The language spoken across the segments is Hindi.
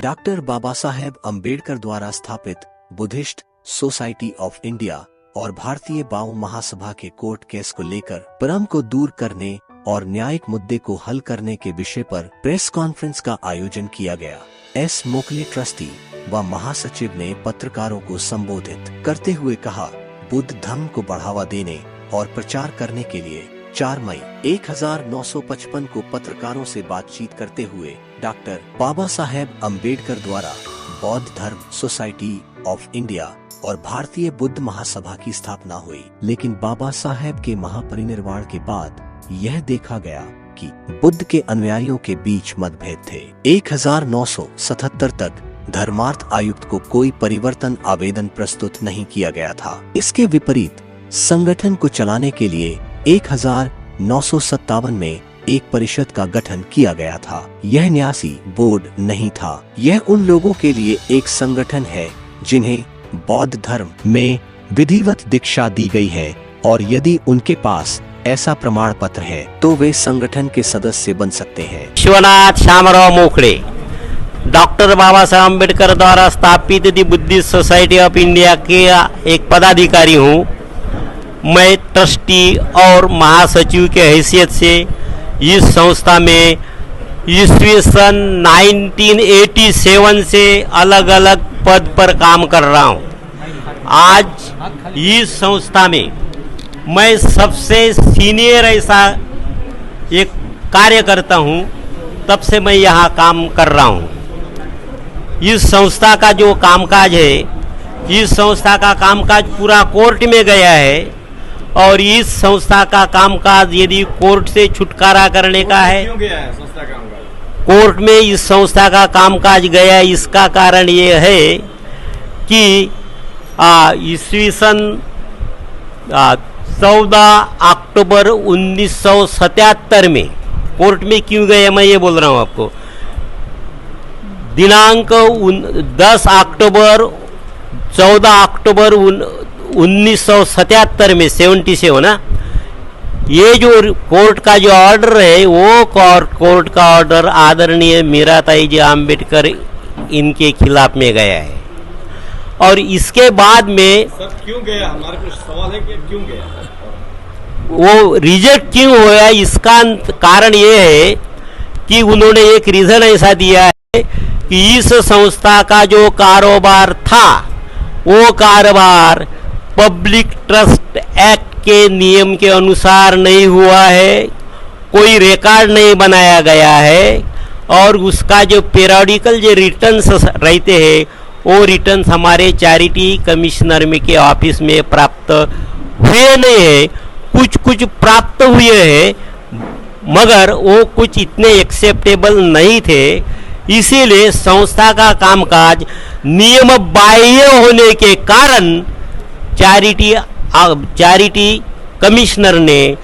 डॉक्टर बाबा साहेब अम्बेडकर द्वारा स्थापित बुद्धिस्ट सोसाइटी ऑफ इंडिया और भारतीय बाऊ महासभा के कोर्ट केस को लेकर भ्रम को दूर करने और न्यायिक मुद्दे को हल करने के विषय पर प्रेस कॉन्फ्रेंस का आयोजन किया गया। एस मोकले ट्रस्टी व महासचिव ने पत्रकारों को संबोधित करते हुए कहा, बुद्ध धर्म को बढ़ावा देने और प्रचार करने के लिए 4 मई 1955 को पत्रकारों से बातचीत करते हुए डॉक्टर बाबा साहेब अम्बेडकर द्वारा बौद्ध धर्म सोसाइटी ऑफ इंडिया और भारतीय बुद्ध महासभा की स्थापना हुई। लेकिन बाबा साहेब के महापरिनिर्वाण के बाद यह देखा गया कि बुद्ध के अनुयायियों के बीच मतभेद थे। 1977 तक धर्मार्थ आयुक्त को कोई परिवर्तन आवेदन प्रस्तुत नहीं किया गया था। इसके विपरीत संगठन को चलाने के लिए 1957 में एक परिषद का गठन किया गया था। यह न्यासी बोर्ड नहीं था, यह उन लोगों के लिए एक संगठन है जिन्हें बौद्ध धर्म में विधिवत दीक्षा दी गई है और यदि उनके पास ऐसा प्रमाण पत्र है तो वे संगठन के सदस्य बन सकते हैं। विश्वनाथ श्यामराव मोखले, डॉक्टर बाबा साहेब अम्बेडकर द्वारा स्थापित दी बुद्धिस्ट सोसाइटी ऑफ इंडिया के एक पदाधिकारी हूँ। मैं ट्रस्टी और महासचिव के हैसियत से इस संस्था में ईस्वी सन 1987 से अलग अलग पद पर काम कर रहा हूँ। आज इस संस्था में मैं सबसे सीनियर ऐसा एक कार्य करता हूँ, तब से मैं यहाँ काम कर रहा हूँ। इस संस्था का जो कामकाज है, इस संस्था का कामकाज पूरा कोर्ट में गया है और इस संस्था का कामकाज यदि कोर्ट से छुटकारा करने का है, क्यों गया है संस्था का कामकाज? कोर्ट में इस संस्था का कामकाज गया, इसका कारण ये है कि ईस्वी सन 14 अक्टूबर 1977 में कोर्ट में क्यों गया, मैं ये बोल रहा हूँ आपको। दिनांक 14 अक्टूबर 1977 में 77 ना, ये जो कोर्ट का जो ऑर्डर है वो कोर्ट का ऑर्डर आदरणीय मीराताई जी अम्बेडकर इनके खिलाफ में गया है। और इसके बाद में सर क्यों गया, हमारे कुछ सवाल है कि क्यों गया, वो रिजेक्ट क्यों हुआ, इसका कारण ये है कि उन्होंने एक रीजन ऐसा दिया है कि इस संस्था का जो कारोबार था वो कारोबार पब्लिक ट्रस्ट एक्ट के नियम के अनुसार नहीं हुआ है, कोई रिकॉर्ड नहीं बनाया गया है और उसका जो पीरियडिकल जो रिटर्न्स रहते हैं वो रिटर्न्स हमारे चैरिटी कमिश्नर में के ऑफिस में प्राप्त हुए नहीं है। कुछ प्राप्त हुए हैं मगर वो कुछ इतने एक्सेप्टेबल नहीं थे, इसीलिए संस्था का कामकाज नियम बाह्य होने के कारण चैरिटी कमिश्नर ने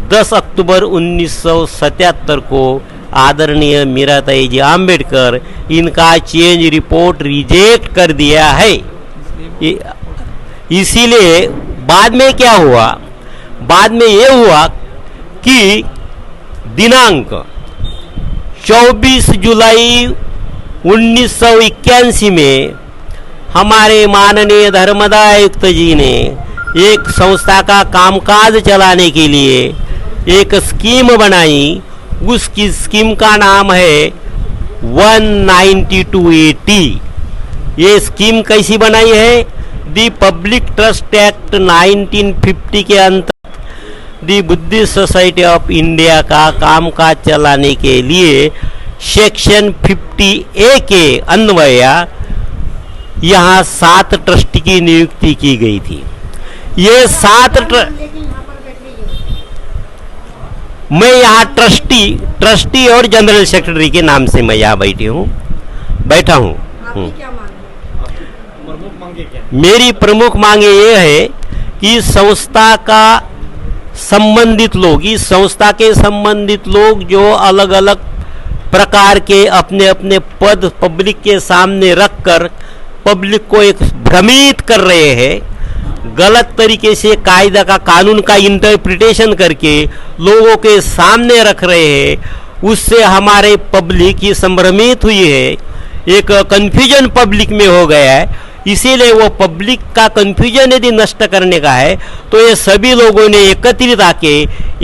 10 अक्टूबर 1977 को आदरणीय मीराताई जी अम्बेडकर इनका चेंज रिपोर्ट रिजेक्ट कर दिया है। इसीलिए बाद में क्या हुआ, बाद में ये हुआ कि दिनांक 24 जुलाई 1981 में हमारे माननीय धर्मदायुक्त जी ने एक संस्था का कामकाज चलाने के लिए एक स्कीम बनाई। उसकी स्कीम का नाम है 192A ये स्कीम कैसी बनाई है, दी पब्लिक ट्रस्ट एक्ट 1950 के अंतर्गत दी बुद्धिस्ट सोसाइटी ऑफ इंडिया का कामकाज चलाने के लिए सेक्शन 50A के अन्वय यहाँ 7 ट्रस्टी की नियुक्ति की गई थी। ये 7 मैं यहाँ ट्रस्टी और जनरल सेक्रेटरी के नाम से मैं यहाँ बैठा हूँ। मेरी प्रमुख मांगे ये है कि संस्था का संबंधित लोग, इस संस्था के संबंधित लोग जो अलग अलग प्रकार के अपने अपने पद पब्लिक के सामने रखकर पब्लिक को एक भ्रमित कर रहे हैं, गलत तरीके से कायदा का कानून का इंटरप्रिटेशन करके लोगों के सामने रख रहे हैं, उससे हमारे पब्लिक ये संभ्रमित हुई है। एक कंफ्यूजन पब्लिक में हो गया है। इसीलिए वो पब्लिक का कंफ्यूजन यदि नष्ट करने का है तो ये सभी लोगों ने एकत्रित आके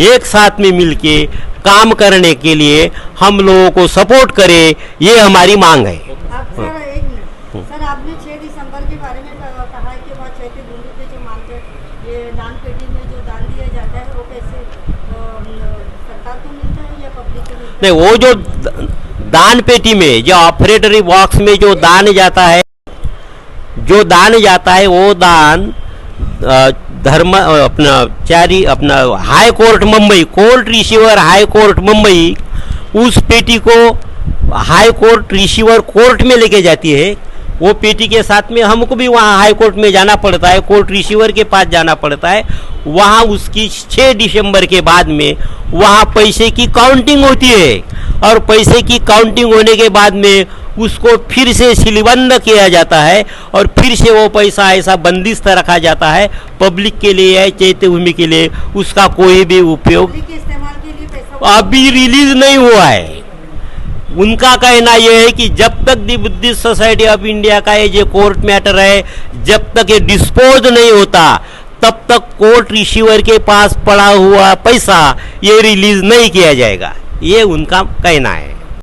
एक साथ में मिलके काम करने के लिए हम लोगों को सपोर्ट करें, ये हमारी मांग है। आप सर एक मिनट सर, आपने 6 दिसंबर के बारे में कहा है कि वहाँ चैत्य बिंदु पे जो मानते ये दान पेटी में जो दान दिया जाता है वो पैसे सरकार को मिलता है या पब्लिक को मिलता है? नहीं, वो जो दान पेटी में जो ऑपरेटरी बॉक्स में जो दान जाता है, वो दान धर्म अपना high court Mumbai, court receiver high court Mumbai उस पेटी को हाई कोर्ट रिसीवर कोर्ट में लेके जाती है। वो पेटी के साथ में हमको भी वहाँ हाई कोर्ट में जाना पड़ता है, कोर्ट रिसीवर के पास जाना पड़ता है। वहाँ उसकी 6 दिसंबर के बाद में वहाँ पैसे की काउंटिंग होती है और पैसे की काउंटिंग होने के बाद में उसको फिर से सीलबंद किया जाता है और फिर से वो पैसा ऐसा बंदिस्त रखा जाता है पब्लिक के लिए या चैत्य भूमि के लिए। उसका कोई भी उपयोग पब्लिक के इस्तेमाल के लिए पैसा अभी रिलीज नहीं हुआ है। उनका कहना यह है कि जब तक दी बुद्धिस्ट सोसाइटी ऑफ इंडिया का ये जो कोर्ट मैटर है, जब तक ये डिस्पोज नहीं होता तब तक कोर्ट रिसीवर के पास पड़ा हुआ पैसा ये रिलीज नहीं किया जाएगा, ये उनका कहना है।